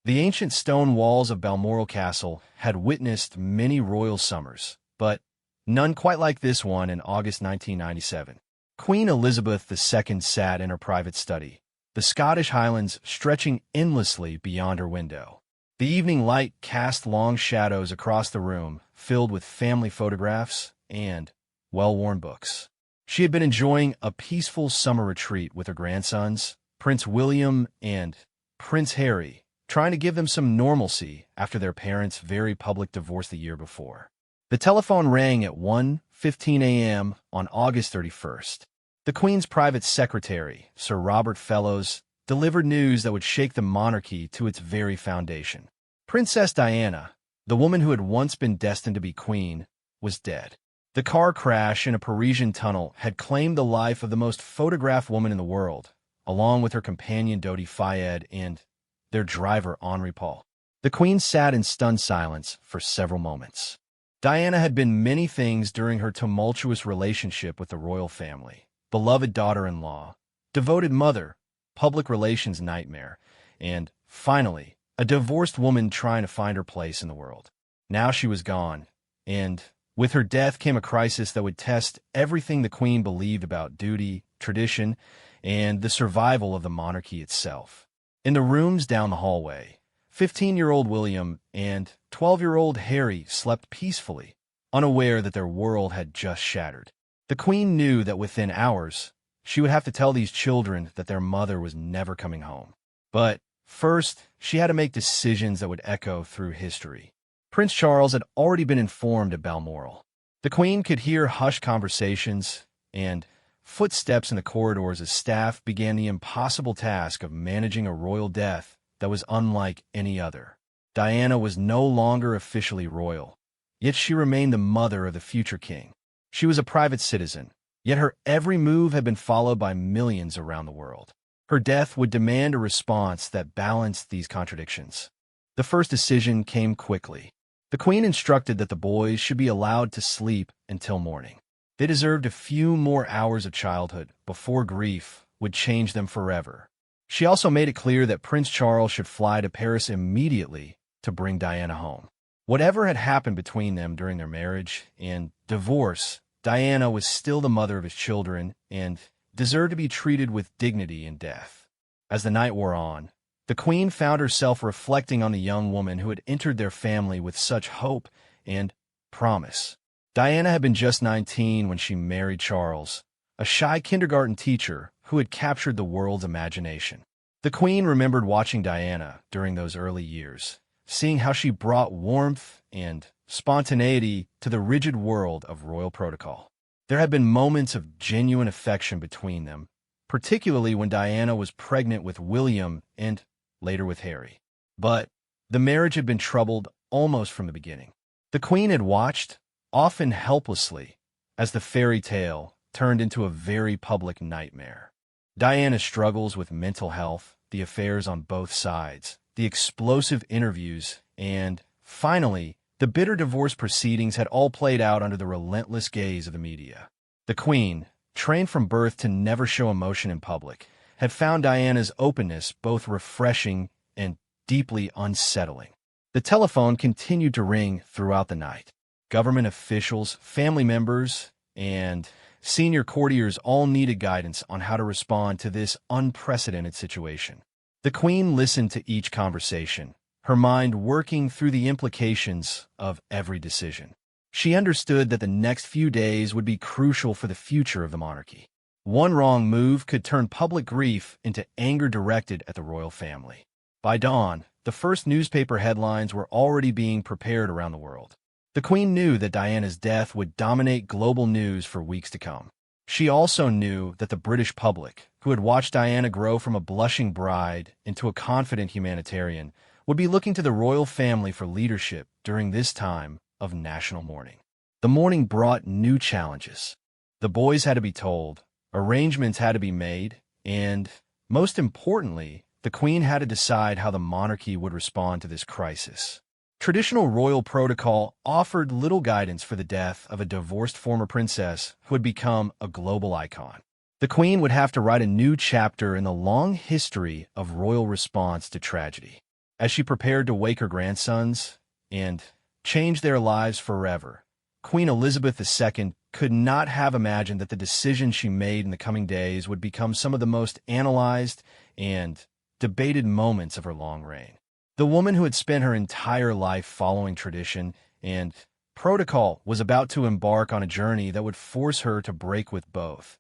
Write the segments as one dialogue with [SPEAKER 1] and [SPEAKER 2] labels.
[SPEAKER 1] The ancient stone walls of Balmoral Castle had witnessed many royal summers, but none quite like this one in August 1997. Queen Elizabeth II sat in her private study, the Scottish Highlands stretching endlessly beyond her window. The evening light cast long shadows across the room, filled with family photographs and well-worn books. She had been enjoying a peaceful summer retreat with her grandsons, Prince William and Prince Harry, trying to give them some normalcy after their parents' very public divorce the year before. The telephone rang at 1:15 a.m. on August 31st. The Queen's private secretary, Sir Robert Fellows, delivered news that would shake the monarchy to its very foundation. Princess Diana, the woman who had once been destined to be queen, was dead. The car crash in a Parisian tunnel had claimed the life of the most photographed woman in the world, along with her companion Dodi Fayed and their driver Henri Paul. The Queen sat in stunned silence for several moments. Diana had been many things during her tumultuous relationship with the royal family: beloved daughter-in-law, devoted mother, public relations nightmare, and, finally, a divorced woman trying to find her place in the world. Now she was gone, and with her death came a crisis that would test everything the Queen believed about duty, tradition, and the survival of the monarchy itself. In the rooms down the hallway, 15-year-old William and 12-year-old Harry slept peacefully, unaware that their world had just shattered. The Queen knew that within hours, she would have to tell these children that their mother was never coming home. But first, she had to make decisions that would echo through history. Prince Charles had already been informed at Balmoral. The Queen could hear hushed conversations and footsteps in the corridors as staff began the impossible task of managing a royal death that was unlike any other. Diana was no longer officially royal, yet she remained the mother of the future king. She was a private citizen, yet her every move had been followed by millions around the world. Her death would demand a response that balanced these contradictions. The first decision came quickly. The Queen instructed that the boys should be allowed to sleep until morning. They deserved a few more hours of childhood before grief would change them forever. She also made it clear that Prince Charles should fly to Paris immediately to bring Diana home. Whatever had happened between them during their marriage and divorce, Diana was still the mother of his children and deserved to be treated with dignity in death. As the night wore on, the Queen found herself reflecting on the young woman who had entered their family with such hope and promise. Diana had been just 19 when she married Charles, a shy kindergarten teacher who had captured the world's imagination. The Queen remembered watching Diana during those early years, seeing how she brought warmth and spontaneity to the rigid world of royal protocol. There had been moments of genuine affection between them, particularly when Diana was pregnant with William and later with Harry. But the marriage had been troubled almost from the beginning. The Queen had watched, often helplessly, as the fairy tale turned into a very public nightmare. Diana's struggles with mental health, the affairs on both sides, the explosive interviews, and, finally, the bitter divorce proceedings had all played out under the relentless gaze of the media. The Queen, trained from birth to never show emotion in public, had found Diana's openness both refreshing and deeply unsettling. The telephone continued to ring throughout the night. Government officials, family members, and senior courtiers all needed guidance on how to respond to this unprecedented situation. The Queen listened to each conversation, her mind working through the implications of every decision. She understood that the next few days would be crucial for the future of the monarchy. One wrong move could turn public grief into anger directed at the royal family. By dawn, the first newspaper headlines were already being prepared around the world. The Queen knew that Diana's death would dominate global news for weeks to come. She also knew that the British public, who had watched Diana grow from a blushing bride into a confident humanitarian, would be looking to the royal family for leadership during this time of national mourning. The mourning brought new challenges. The boys had to be told, arrangements had to be made, and, most importantly, the Queen had to decide how the monarchy would respond to this crisis. Traditional royal protocol offered little guidance for the death of a divorced former princess who had become a global icon. The Queen would have to write a new chapter in the long history of royal response to tragedy. As she prepared to wake her grandsons and change their lives forever, Queen Elizabeth II could not have imagined that the decisions she made in the coming days would become some of the most analyzed and debated moments of her long reign. The woman who had spent her entire life following tradition and protocol was about to embark on a journey that would force her to break with both,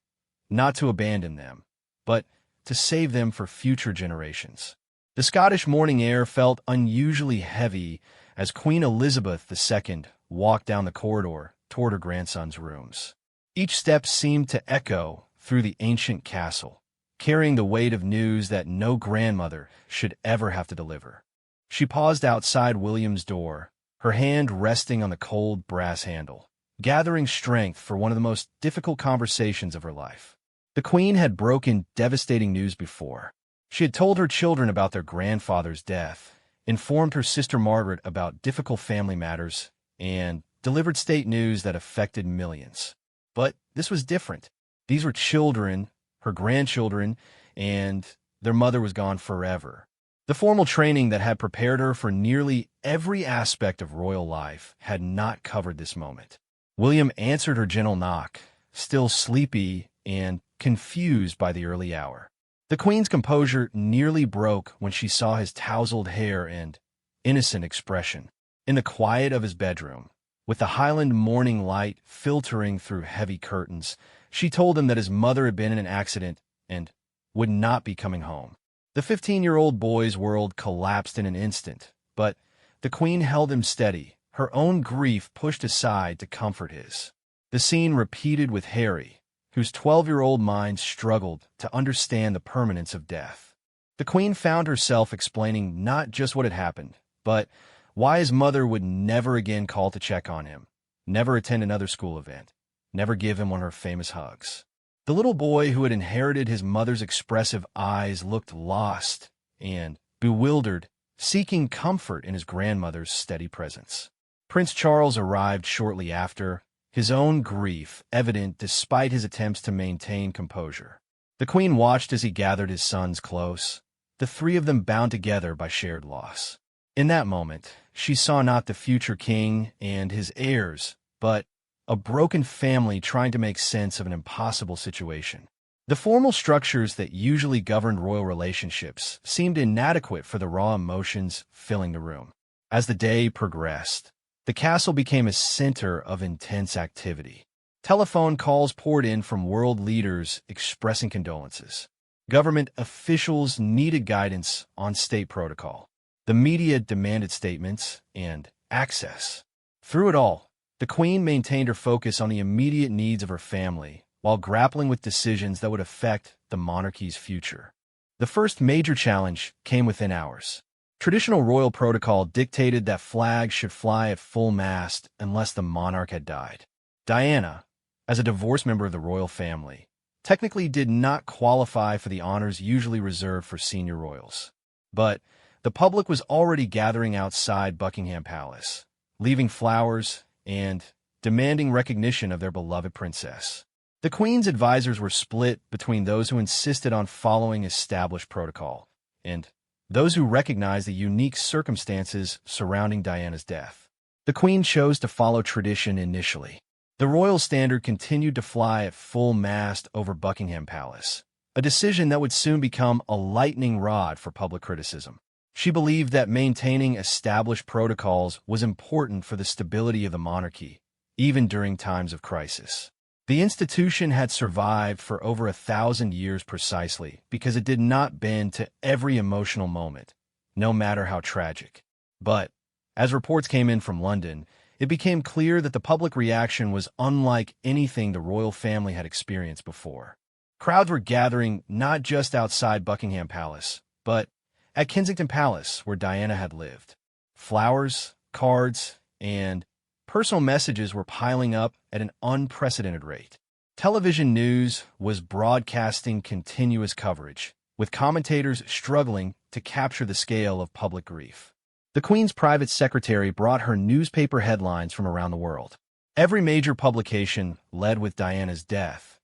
[SPEAKER 1] not to abandon them, but to save them for future generations. The Scottish morning air felt unusually heavy as Queen Elizabeth II walked down the corridor toward her grandson's rooms. Each step seemed to echo through the ancient castle, carrying the weight of news that no grandmother should ever have to deliver. She paused outside William's door, her hand resting on the cold brass handle, gathering strength for one of the most difficult conversations of her life. The Queen had broken devastating news before. She had told her children about their grandfather's death, informed her sister Margaret about difficult family matters, and delivered state news that affected millions. But this was different. These were children, her grandchildren, and their mother was gone forever. The formal training that had prepared her for nearly every aspect of royal life had not covered this moment. William answered her gentle knock, still sleepy and confused by the early hour. The Queen's composure nearly broke when she saw his tousled hair and innocent expression. In the quiet of his bedroom, with the Highland morning light filtering through heavy curtains, she told him that his mother had been in an accident and would not be coming home. The 15-year-old boy's world collapsed in an instant, but the Queen held him steady, her own grief pushed aside to comfort his. The scene repeated with Harry, whose 12-year-old mind struggled to understand the permanence of death. The Queen found herself explaining not just what had happened, but why his mother would never again call to check on him, never attend another school event, never give him one of her famous hugs. The little boy who had inherited his mother's expressive eyes looked lost and bewildered, seeking comfort in his grandmother's steady presence. Prince Charles arrived shortly after, his own grief evident despite his attempts to maintain composure. The Queen watched as he gathered his sons close, the three of them bound together by shared loss. In that moment, she saw not the future king and his heirs, but a broken family trying to make sense of an impossible situation. The formal structures that usually governed royal relationships seemed inadequate for the raw emotions filling the room. As the day progressed, the castle became a center of intense activity. Telephone calls poured in from world leaders expressing condolences. Government officials needed guidance on state protocol. The media demanded statements and access. Through it all, the Queen maintained her focus on the immediate needs of her family while grappling with decisions that would affect the monarchy's future. The first major challenge came within hours. Traditional royal protocol dictated that flags should fly at full mast unless the monarch had died. Diana, as a divorced member of the royal family, technically did not qualify for the honors usually reserved for senior royals. But the public was already gathering outside Buckingham Palace, leaving flowers and demanding recognition of their beloved princess. The Queen's advisors were split between those who insisted on following established protocol and those who recognized the unique circumstances surrounding Diana's death. The Queen chose to follow tradition initially. The royal standard continued to fly at full mast over Buckingham Palace, a decision that would soon become a lightning rod for public criticism. She believed that maintaining established protocols was important for the stability of the monarchy, even during times of crisis. The institution had survived for over 1,000 years precisely because it did not bend to every emotional moment, no matter how tragic. But, as reports came in from London, it became clear that the public reaction was unlike anything the royal family had experienced before. Crowds were gathering not just outside Buckingham Palace, but at Kensington Palace, where Diana had lived. Flowers, cards, and personal messages were piling up at an unprecedented rate. Television news was broadcasting continuous coverage, with commentators struggling to capture the scale of public grief. The Queen's private secretary brought her newspaper headlines from around the world. Every major publication led with Diana's death,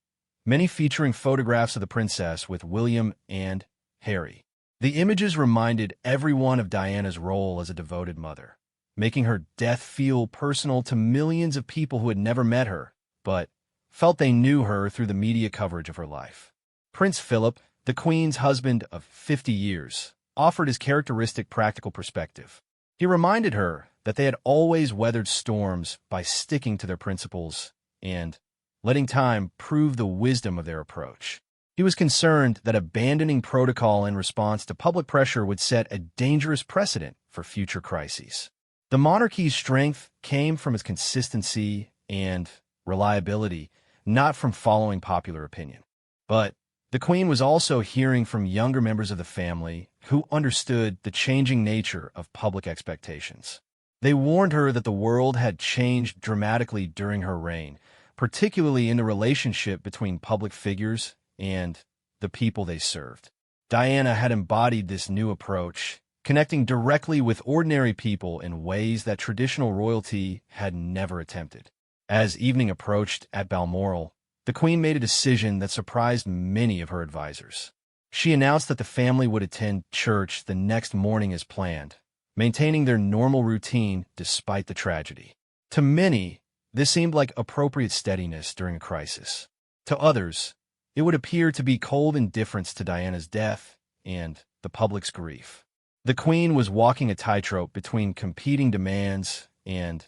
[SPEAKER 1] many featuring photographs of the princess with William and Harry. The images reminded everyone of Diana's role as a devoted mother, making her death feel personal to millions of people who had never met her, but felt they knew her through the media coverage of her life. Prince Philip, the Queen's husband of 50 years, offered his characteristic practical perspective. He reminded her that they had always weathered storms by sticking to their principles and letting time prove the wisdom of their approach. He was concerned that abandoning protocol in response to public pressure would set a dangerous precedent for future crises. The monarchy's strength came from its consistency and reliability, not from following popular opinion. But the Queen was also hearing from younger members of the family who understood the changing nature of public expectations. They warned her that the world had changed dramatically during her reign, particularly in the relationship between public figures and the people they served. Diana had embodied this new approach, connecting directly with ordinary people in ways that traditional royalty had never attempted. As evening approached at Balmoral, the Queen made a decision that surprised many of her advisors. She announced that the family would attend church the next morning as planned, maintaining their normal routine despite the tragedy. To many, this seemed like appropriate steadiness during a crisis. To others, it would appear to be cold indifference to Diana's death and the public's grief. The Queen was walking a tightrope between competing demands and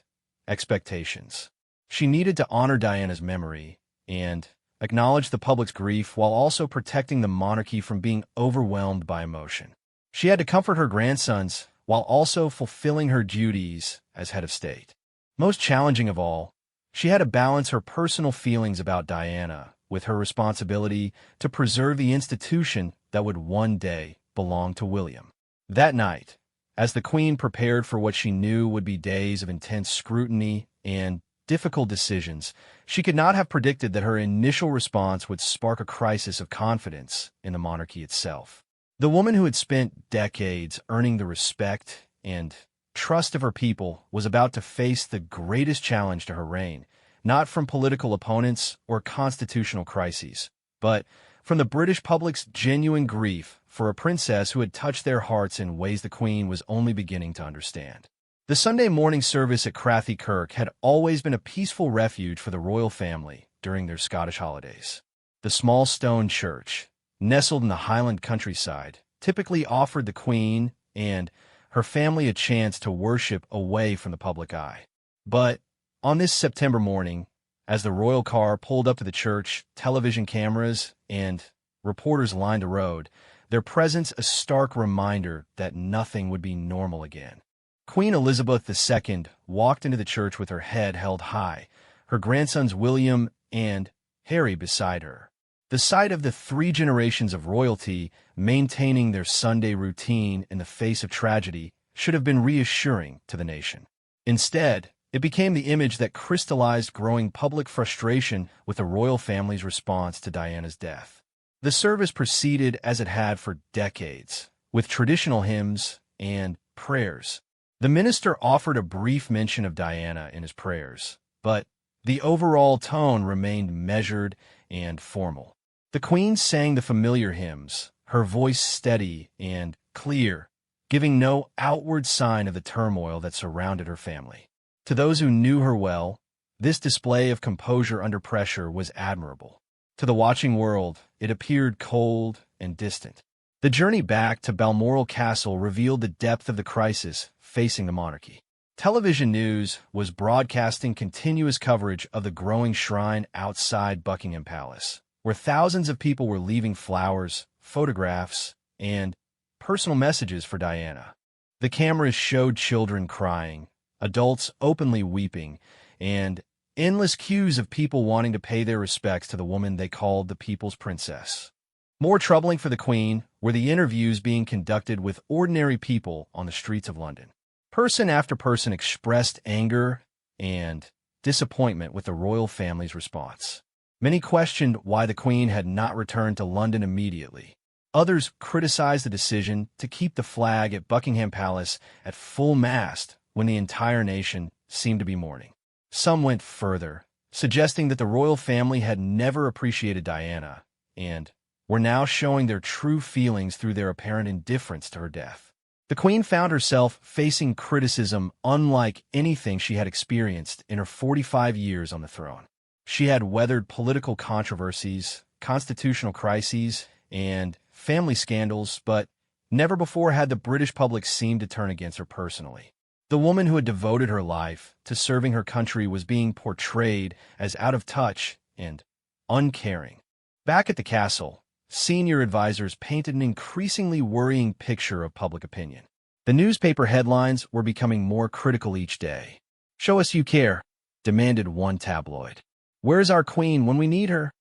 [SPEAKER 1] expectations. She needed to honor Diana's memory and acknowledge the public's grief while also protecting the monarchy from being overwhelmed by emotion. She had to comfort her grandsons while also fulfilling her duties as head of state. Most challenging of all, she had to balance her personal feelings about Diana with her responsibility to preserve the institution that would one day belong to William. That night, as the Queen prepared for what she knew would be days of intense scrutiny and difficult decisions, she could not have predicted that her initial response would spark a crisis of confidence in the monarchy itself. The woman who had spent decades earning the respect and trust of her people was about to face the greatest challenge to her reign, not from political opponents or constitutional crises, but from the British public's genuine grief for a princess who had touched their hearts in ways the Queen was only beginning to understand. The Sunday morning service at Crathy Kirk had always been a peaceful refuge for the royal family during their Scottish holidays. The small stone church, nestled in the Highland countryside, typically offered the Queen and her family a chance to worship away from the public eye. But on this September morning, as the royal car pulled up to the church, television cameras and reporters lined the road, their presence a stark reminder that nothing would be normal again. Queen Elizabeth II walked into the church with her head held high, her grandsons William and Harry beside her. The sight of the three generations of royalty maintaining their Sunday routine in the face of tragedy should have been reassuring to the nation. Instead, it became the image that crystallized growing public frustration with the royal family's response to Diana's death. The service proceeded as it had for decades, with traditional hymns and prayers. The minister offered a brief mention of Diana in his prayers, but the overall tone remained measured and formal. The Queen sang the familiar hymns, her voice steady and clear, giving no outward sign of the turmoil that surrounded her family. To those who knew her well, this display of composure under pressure was admirable. To the watching world, it appeared cold and distant. The journey back to Balmoral Castle revealed the depth of the crisis facing the monarchy. Television news was broadcasting continuous coverage of the growing shrine outside Buckingham Palace, where thousands of people were leaving flowers, photographs, and personal messages for Diana. The cameras showed children crying, adults openly weeping, and endless queues of people wanting to pay their respects to the woman they called the People's Princess. More troubling for the Queen were the interviews being conducted with ordinary people on the streets of London. Person after person expressed anger and disappointment with the royal family's response. Many questioned why the Queen had not returned to London immediately. Others criticized the decision to keep the flag at Buckingham Palace at full mast when the entire nation seemed to be mourning. Some went further, suggesting that the royal family had never appreciated Diana and were now showing their true feelings through their apparent indifference to her death. The Queen found herself facing criticism unlike anything she had experienced in her 45 years on the throne. She had weathered political controversies, constitutional crises, and family scandals, but never before had the British public seemed to turn against her personally. The woman who had devoted her life to serving her country was being portrayed as out of touch and uncaring. Back at the castle, senior advisors painted an increasingly worrying picture of public opinion. The newspaper headlines were becoming more critical each day. "Show us you care," demanded one tabloid. "Where's our queen when we need her?"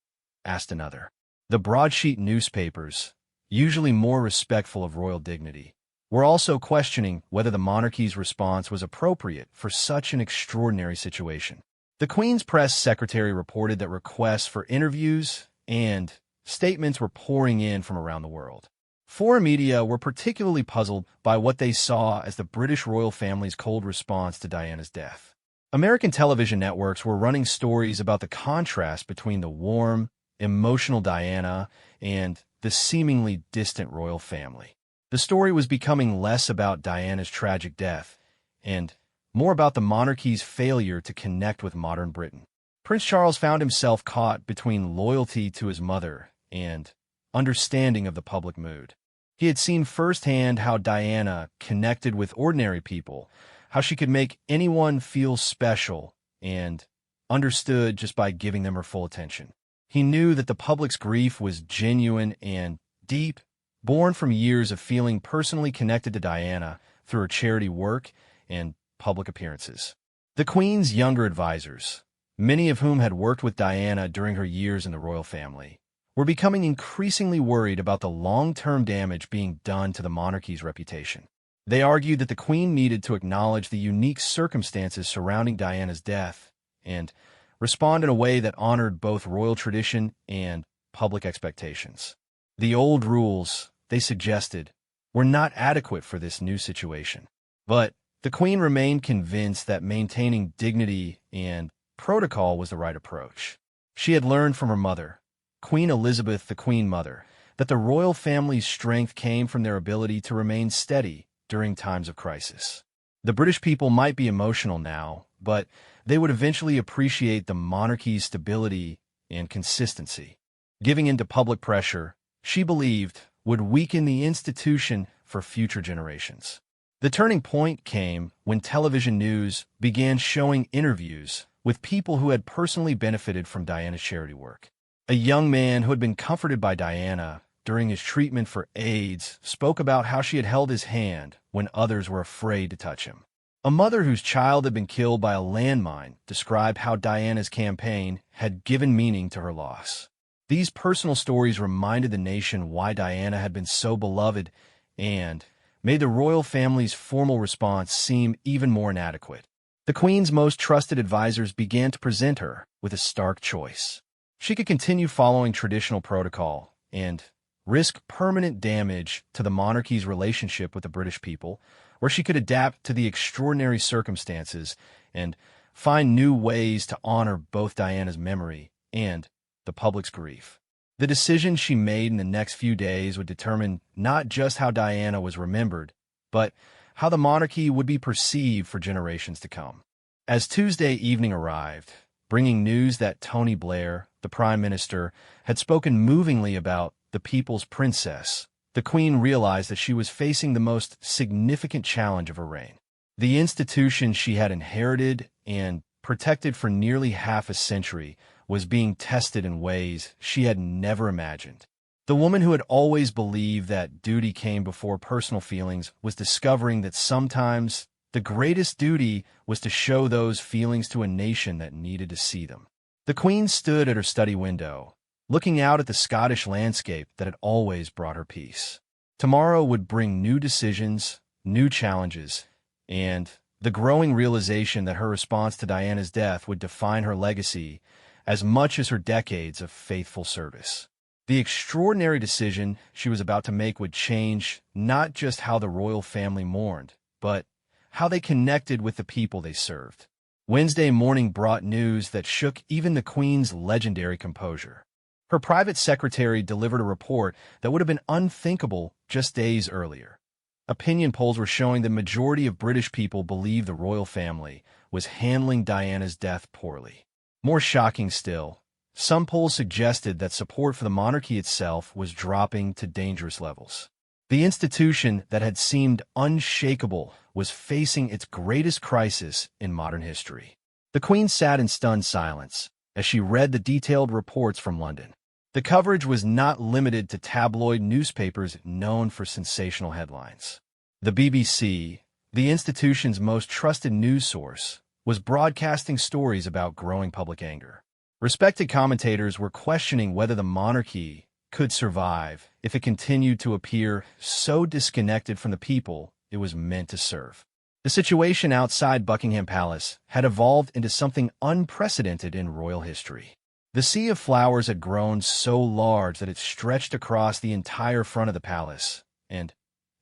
[SPEAKER 1] asked another. The broadsheet newspapers, usually more respectful of royal dignity, were also questioning whether the monarchy's response was appropriate for such an extraordinary situation. The Queen's press secretary reported that requests for interviews and statements were pouring in from around the world. Foreign media were particularly puzzled by what they saw as the British royal family's cold response to Diana's death. American television networks were running stories about the contrast between the warm, emotional Diana and the seemingly distant royal family. The story was becoming less about Diana's tragic death and more about the monarchy's failure to connect with modern Britain. Prince Charles found himself caught between loyalty to his mother and understanding of the public mood. He had seen firsthand how Diana connected with ordinary people, how she could make anyone feel special and understood just by giving them her full attention. He knew that the public's grief was genuine and deep, born from years of feeling personally connected to Diana through her charity work and public appearances. The Queen's younger advisors, many of whom had worked with Diana during her years in the royal family, were becoming increasingly worried about the long-term damage being done to the monarchy's reputation. They argued that the Queen needed to acknowledge the unique circumstances surrounding Diana's death and respond in a way that honored both royal tradition and public expectations. The old rules, they suggested, were not adequate for this new situation. But the Queen remained convinced that maintaining dignity and protocol was the right approach. She had learned from her mother, Queen Elizabeth, the Queen Mother, that the royal family's strength came from their ability to remain steady during times of crisis. The British people might be emotional now, but they would eventually appreciate the monarchy's stability and consistency. Giving in to public pressure, she believed, would weaken the institution for future generations. The turning point came when television news began showing interviews with people who had personally benefited from Diana's charity work. A young man who had been comforted by Diana during his treatment for AIDS spoke about how she had held his hand when others were afraid to touch him. A mother whose child had been killed by a landmine described how Diana's campaign had given meaning to her loss. These personal stories reminded the nation why Diana had been so beloved and made the royal family's formal response seem even more inadequate. The Queen's most trusted advisors began to present her with a stark choice. She could continue following traditional protocol and risk permanent damage to the monarchy's relationship with the British people, or she could adapt to the extraordinary circumstances and find new ways to honor both Diana's memory and the public's grief. The decision she made in the next few days would determine not just how Diana was remembered, but how the monarchy would be perceived for generations to come. As Tuesday evening arrived, bringing news that Tony Blair, the Prime Minister, had spoken movingly about the people's princess, the Queen realized that she was facing the most significant challenge of her reign. The institution she had inherited and protected for nearly half a century was being tested in ways she had never imagined. The woman who had always believed that duty came before personal feelings was discovering that sometimes the greatest duty was to show those feelings to a nation that needed to see them. The Queen stood at her study window, looking out at the Scottish landscape that had always brought her peace. Tomorrow would bring new decisions, new challenges, and the growing realization that her response to Diana's death would define her legacy as much as her decades of faithful service. The extraordinary decision she was about to make would change not just how the royal family mourned, but how they connected with the people they served. Wednesday morning brought news that shook even the Queen's legendary composure. Her private secretary delivered a report that would have been unthinkable just days earlier. Opinion polls were showing the majority of British people believed the royal family was handling Diana's death poorly. More shocking still, some polls suggested that support for the monarchy itself was dropping to dangerous levels. The institution that had seemed unshakable was facing its greatest crisis in modern history. The Queen sat in stunned silence as she read the detailed reports from London. The coverage was not limited to tabloid newspapers known for sensational headlines. The BBC, the institution's most trusted news source, was broadcasting stories about growing public anger. Respected commentators were questioning whether the monarchy could survive if it continued to appear so disconnected from the people it was meant to serve. The situation outside Buckingham Palace had evolved into something unprecedented in royal history. The sea of flowers had grown so large that it stretched across the entire front of the palace and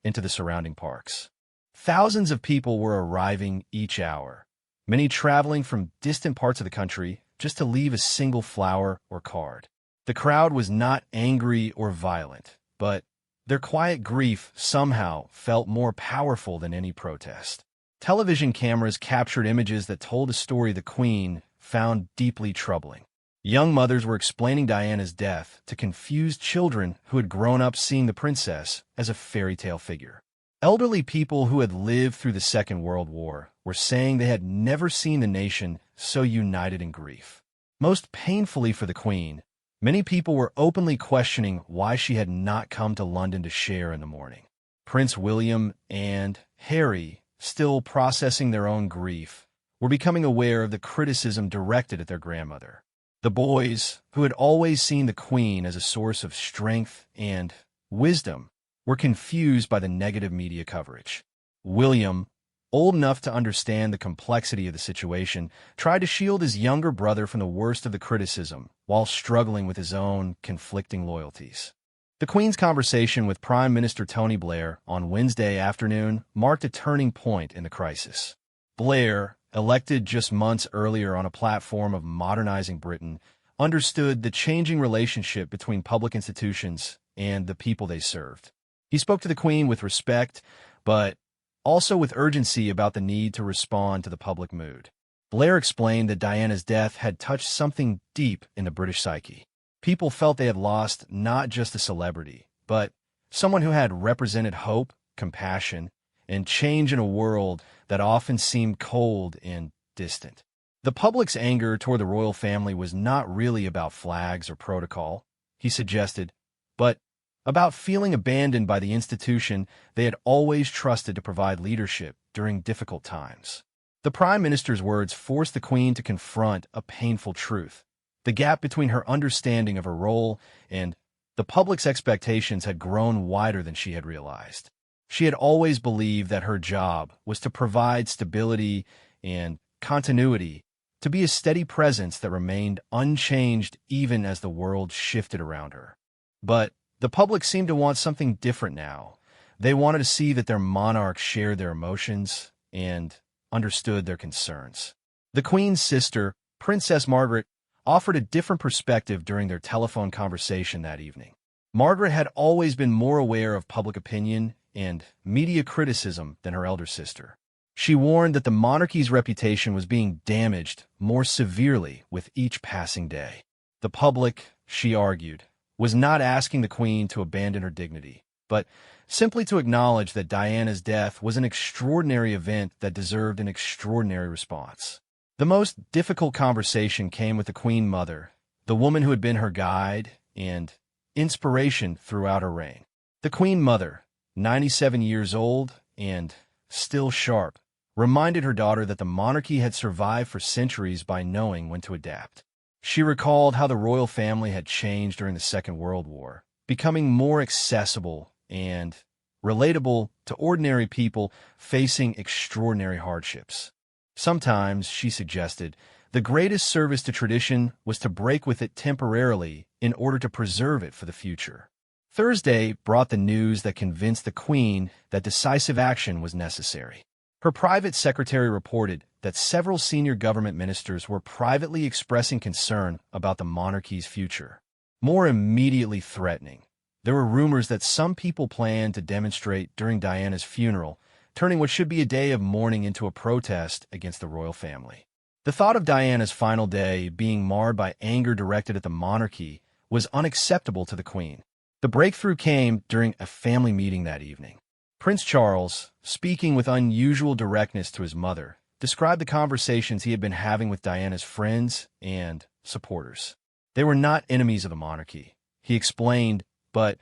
[SPEAKER 1] into the surrounding parks. Thousands of people were arriving each hour, many traveling from distant parts of the country just to leave a single flower or card. The crowd was not angry or violent, but their quiet grief somehow felt more powerful than any protest. Television cameras captured images that told a story the Queen found deeply troubling. Young mothers were explaining Diana's death to confused children who had grown up seeing the princess as a fairy tale figure. Elderly people who had lived through the Second World War were saying they had never seen the nation so united in grief. Most painfully for the Queen, many people were openly questioning why she had not come to London to share in the mourning. Prince William and Harry, still processing their own grief, were becoming aware of the criticism directed at their grandmother. The boys, who had always seen the Queen as a source of strength and wisdom, were confused by the negative media coverage. William, old enough to understand the complexity of the situation, tried to shield his younger brother from the worst of the criticism while struggling with his own conflicting loyalties. The Queen's conversation with Prime Minister Tony Blair on Wednesday afternoon marked a turning point in the crisis. Blair, elected just months earlier on a platform of modernizing Britain, understood the changing relationship between public institutions and the people they served. He spoke to the Queen with respect, but also with urgency about the need to respond to the public mood. Blair explained that Diana's death had touched something deep in the British psyche. People felt they had lost not just a celebrity, but someone who had represented hope, compassion, and change in a world that often seemed cold and distant. The public's anger toward the royal family was not really about flags or protocol, he suggested, but about feeling abandoned by the institution they had always trusted to provide leadership during difficult times. The Prime Minister's words forced the Queen to confront a painful truth. The gap between her understanding of her role and the public's expectations had grown wider than she had realized. She had always believed that her job was to provide stability and continuity, to be a steady presence that remained unchanged even as the world shifted around her. But the public seemed to want something different now. They wanted to see that their monarch shared their emotions and understood their concerns. The Queen's sister, Princess Margaret, offered a different perspective during their telephone conversation that evening. Margaret had always been more aware of public opinion and media criticism than her elder sister. She warned that the monarchy's reputation was being damaged more severely with each passing day. The public, she argued, was not asking the Queen to abandon her dignity, but simply to acknowledge that Diana's death was an extraordinary event that deserved an extraordinary response. The most difficult conversation came with the Queen Mother, the woman who had been her guide and inspiration throughout her reign. The Queen Mother, 97 years old and still sharp, reminded her daughter that the monarchy had survived for centuries by knowing when to adapt. She recalled how the royal family had changed during the Second World War, becoming more accessible and relatable to ordinary people facing extraordinary hardships. Sometimes, she suggested, the greatest service to tradition was to break with it temporarily in order to preserve it for the future. Thursday brought the news that convinced the Queen that decisive action was necessary. Her private secretary reported that several senior government ministers were privately expressing concern about the monarchy's future. more immediately threatening. There were rumors that some people planned to demonstrate during Diana's funeral, turning what should be a day of mourning into a protest against the royal family. The thought of Diana's final day being marred by anger directed at the monarchy was unacceptable to the Queen. The breakthrough came during a family meeting that evening. Prince Charles, speaking with unusual directness to his mother, described the conversations he had been having with Diana's friends and supporters. They were not enemies of the monarchy, he explained, but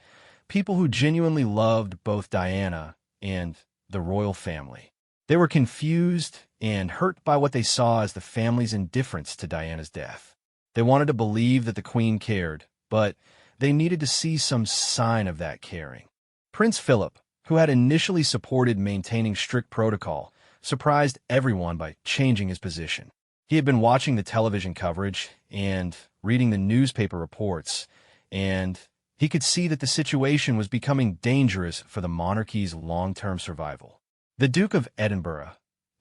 [SPEAKER 1] people who genuinely loved both Diana and the royal family. They were confused and hurt by what they saw as the family's indifference to Diana's death. They wanted to believe that the Queen cared, but they needed to see some sign of that caring. Prince Philip, who had initially supported maintaining strict protocol, surprised everyone by changing his position. He had been watching the television coverage and reading the newspaper reports, and he could see that the situation was becoming dangerous for the monarchy's long-term survival. The Duke of Edinburgh,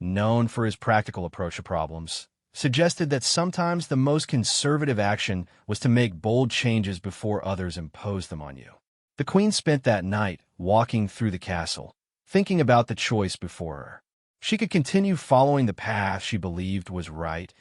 [SPEAKER 1] known for his practical approach to problems, suggested that sometimes the most conservative action was to make bold changes before others imposed them on you. The Queen spent that night walking through the castle, thinking about the choice before her. She could continue following the path she believed was right,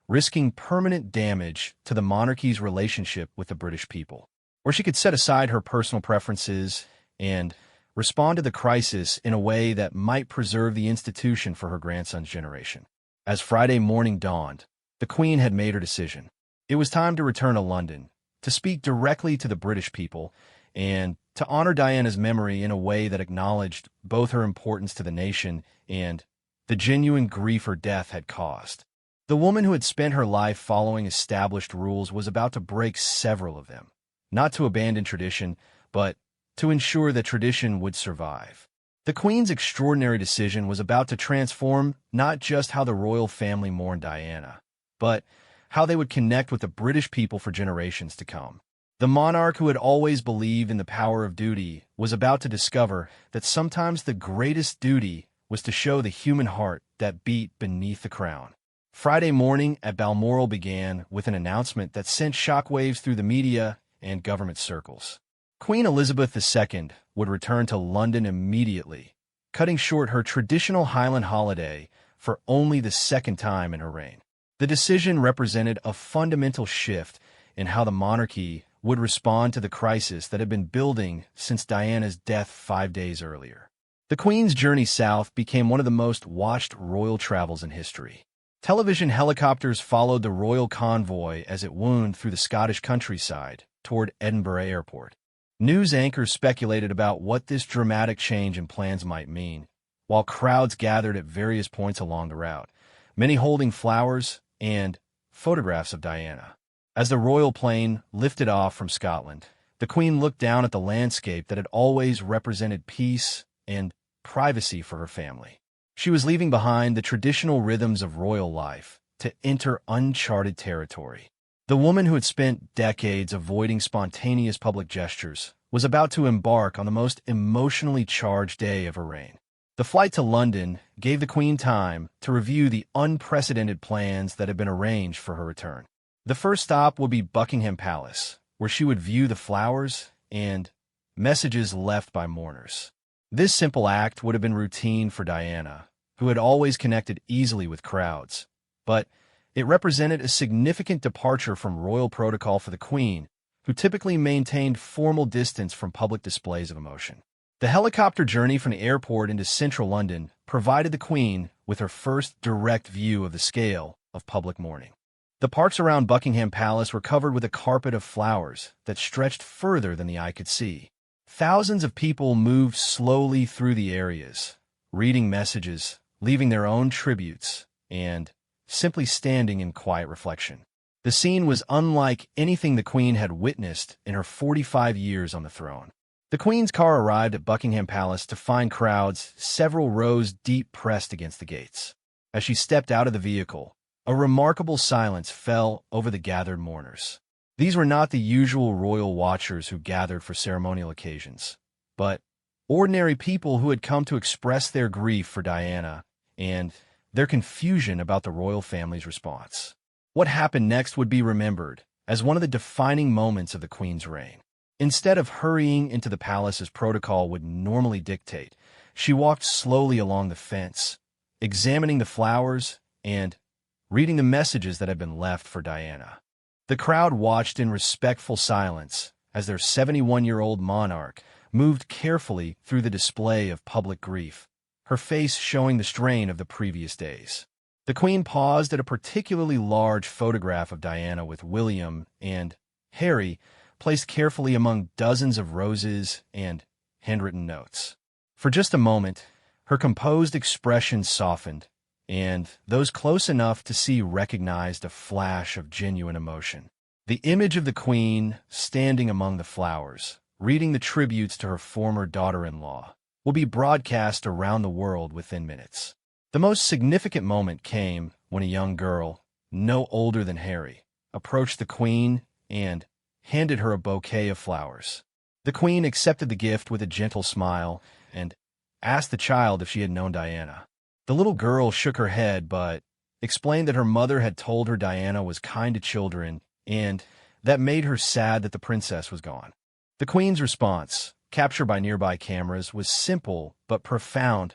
[SPEAKER 1] risking permanent damage to the monarchy's relationship with the British people. Or she could set aside her personal preferences and respond to the crisis in a way that might preserve the institution for her grandson's generation. As Friday morning dawned, the Queen had made her decision. It was time to return to London, to speak directly to the British people, and to honor Diana's memory in a way that acknowledged both her importance to the nation and the genuine grief her death had caused. The woman who had spent her life following established rules was about to break several of them, not to abandon tradition, but to ensure that tradition would survive. The Queen's extraordinary decision was about to transform not just how the royal family mourned Diana, but how they would connect with the British people for generations to come. The monarch who had always believed in the power of duty was about to discover that sometimes the greatest duty was to show the human heart that beat beneath the crown. Friday morning at Balmoral began with an announcement that sent shockwaves through the media and government circles. Queen Elizabeth II would return to London immediately, cutting short her traditional Highland holiday for only the second time in her reign. The decision represented a fundamental shift in how the monarchy would respond to the crisis that had been building since Diana's death 5 days earlier. The Queen's journey south became one of the most watched royal travels in history. Television helicopters followed the royal convoy as it wound through the Scottish countryside toward Edinburgh Airport. News anchors speculated about what this dramatic change in plans might mean, while crowds gathered at various points along the route, many holding flowers and photographs of Diana. As the royal plane lifted off from Scotland, the Queen looked down at the landscape that had always represented peace and privacy for her family. She was leaving behind the traditional rhythms of royal life to enter uncharted territory. The woman who had spent decades avoiding spontaneous public gestures was about to embark on the most emotionally charged day of her reign. The flight to London gave the Queen time to review the unprecedented plans that had been arranged for her return. The first stop would be Buckingham Palace, where she would view the flowers and messages left by mourners. This simple act would have been routine for Diana, who had always connected easily with crowds, but it represented a significant departure from royal protocol for the Queen, who typically maintained formal distance from public displays of emotion. The helicopter journey from the airport into central London provided the Queen with her first direct view of the scale of public mourning. The parks around Buckingham Palace were covered with a carpet of flowers that stretched further than the eye could see. Thousands of people moved slowly through the areas, reading messages, leaving their own tributes, and simply standing in quiet reflection. The scene was unlike anything the Queen had witnessed in her 45 years on the throne. The Queen's car arrived at Buckingham Palace to find crowds several rows deep pressed against the gates. As she stepped out of the vehicle, a remarkable silence fell over the gathered mourners. These were not the usual royal watchers who gathered for ceremonial occasions, but ordinary people who had come to express their grief for Diana and their confusion about the royal family's response. What happened next would be remembered as one of the defining moments of the Queen's reign. Instead of hurrying into the palace as protocol would normally dictate, she walked slowly along the fence, examining the flowers and reading the messages that had been left for Diana. The crowd watched in respectful silence as their 71-year-old monarch moved carefully through the display of public grief, her face showing the strain of the previous days. The Queen paused at a particularly large photograph of Diana with William and Harry placed carefully among dozens of roses and handwritten notes. For just a moment, her composed expression softened, and those close enough to see recognized a flash of genuine emotion. The image of the Queen standing among the flowers, reading the tributes to her former daughter-in-law, will be broadcast around the world within minutes. The most significant moment came when a young girl, no older than Harry, approached the Queen and handed her a bouquet of flowers. The Queen accepted the gift with a gentle smile and asked the child if she had known Diana. The little girl shook her head but explained that her mother had told her Diana was kind to children and that made her sad that the princess was gone. The Queen's response, captured by nearby cameras, was simple but profound.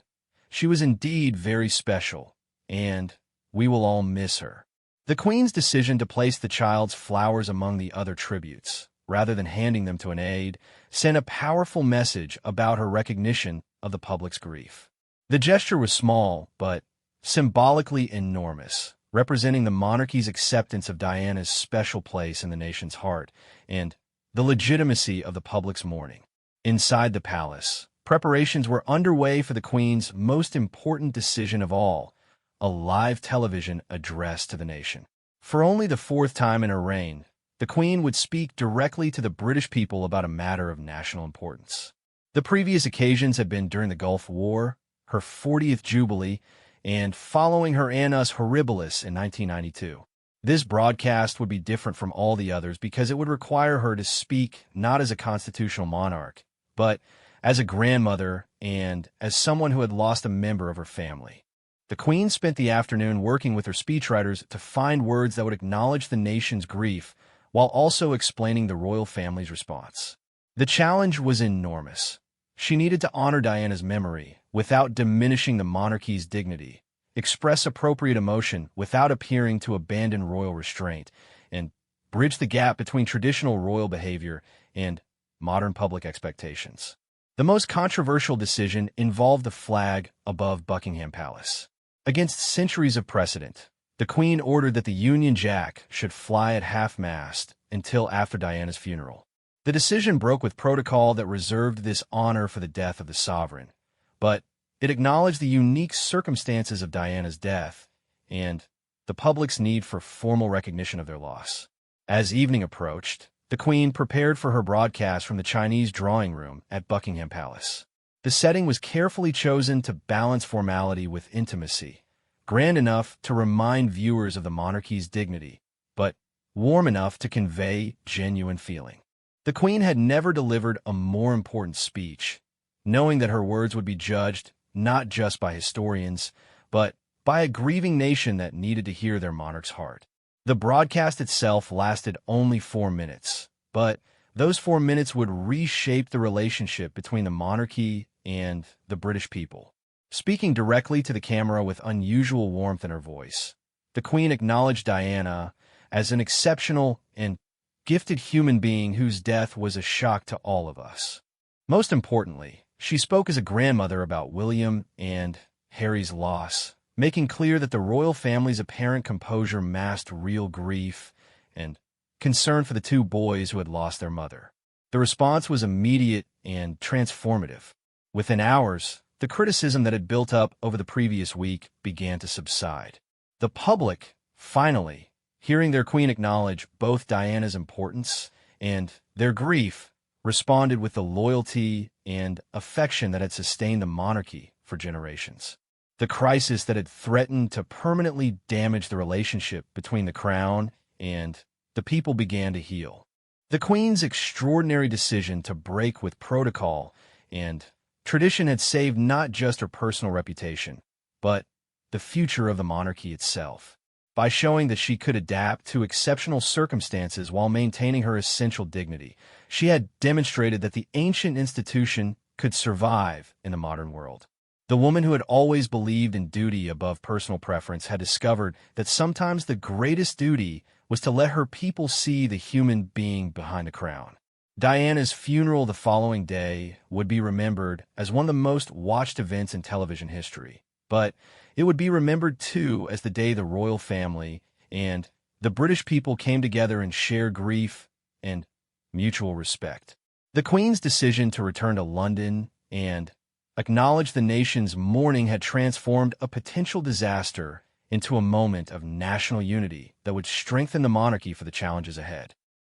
[SPEAKER 1] She was indeed very special, and we will all miss her. The Queen's decision to place the child's flowers among the other tributes, rather than handing them to an aide, sent a powerful message about her recognition of the public's grief. The gesture was small, but symbolically enormous, representing the monarchy's acceptance of Diana's special place in the nation's heart and the legitimacy of the public's mourning. Inside the palace, preparations were underway for the Queen's most important decision of all, a live television address to the nation. For only the fourth time in her reign, the Queen would speak directly to the British people about a matter of national importance. The previous occasions had been during the Gulf War, her 40th Jubilee, and following her Annus Horribilis in 1992. This broadcast would be different from all the others because it would require her to speak not as a constitutional monarch, but as a grandmother and as someone who had lost a member of her family. The Queen spent the afternoon working with her speechwriters to find words that would acknowledge the nation's grief while also explaining the royal family's response. The challenge was enormous. She needed to honor Diana's memory without diminishing the monarchy's dignity, express appropriate emotion without appearing to abandon royal restraint, and bridge the gap between traditional royal behavior and modern public expectations. The most controversial decision involved the flag above Buckingham Palace. Against centuries of precedent, the Queen ordered that the Union Jack should fly at half-mast until after Diana's funeral. The decision broke with protocol that reserved this honor for the death of the sovereign, but it acknowledged the unique circumstances of Diana's death and the public's need for formal recognition of their loss. As evening approached, the Queen prepared for her broadcast from the Chinese drawing room at Buckingham Palace. The setting was carefully chosen to balance formality with intimacy, grand enough to remind viewers of the monarchy's dignity, but warm enough to convey genuine feeling. The Queen had never delivered a more important speech, knowing that her words would be judged not just by historians, but by a grieving nation that needed to hear their monarch's heart. The broadcast itself lasted only 4 minutes, but those 4 minutes would reshape the relationship between the monarchy and the British people. Speaking directly to the camera with unusual warmth in her voice, the Queen acknowledged Diana as an exceptional and gifted human being whose death was a shock to all of us. Most importantly, she spoke as a grandmother about William and Harry's loss, making clear that the royal family's apparent composure masked real grief and concern for the 2 boys who had lost their mother. The response was immediate and transformative. Within hours, the criticism that had built up over the previous week began to subside. The public, finally, hearing their Queen acknowledge both Diana's importance and their grief, responded with the loyalty and affection that had sustained the monarchy for generations. The crisis that had threatened to permanently damage the relationship between the crown and the people began to heal. The Queen's extraordinary decision to break with protocol and tradition had saved not just her personal reputation, but the future of the monarchy itself. by showing that she could adapt to exceptional circumstances while maintaining her essential dignity. She had demonstrated that the ancient institution could survive in the modern world. The woman who had always believed in duty above personal preference had discovered that sometimes the greatest duty was to let her people see the human being behind the crown. Diana's funeral the following day would be remembered as one of the most watched events in television history, but it would be remembered too as the day the royal family and the British people came together in shared grief and mutual respect. The Queen's decision to return to London and acknowledge the nation's mourning had transformed a potential disaster into a moment of national unity that would strengthen the monarchy for the challenges ahead.